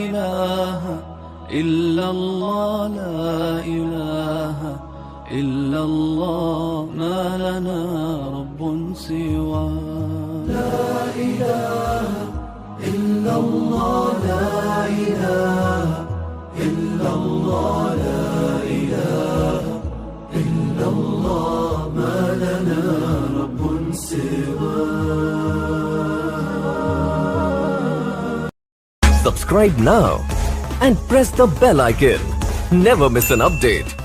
إله إلا الله لا إله إلا الله ما لنا رب سوى لا إله إلا الله لا إله إلا الله لا إله إلا الله ما لنا رب سوى. Subscribe now and press the bell icon. Never miss an update.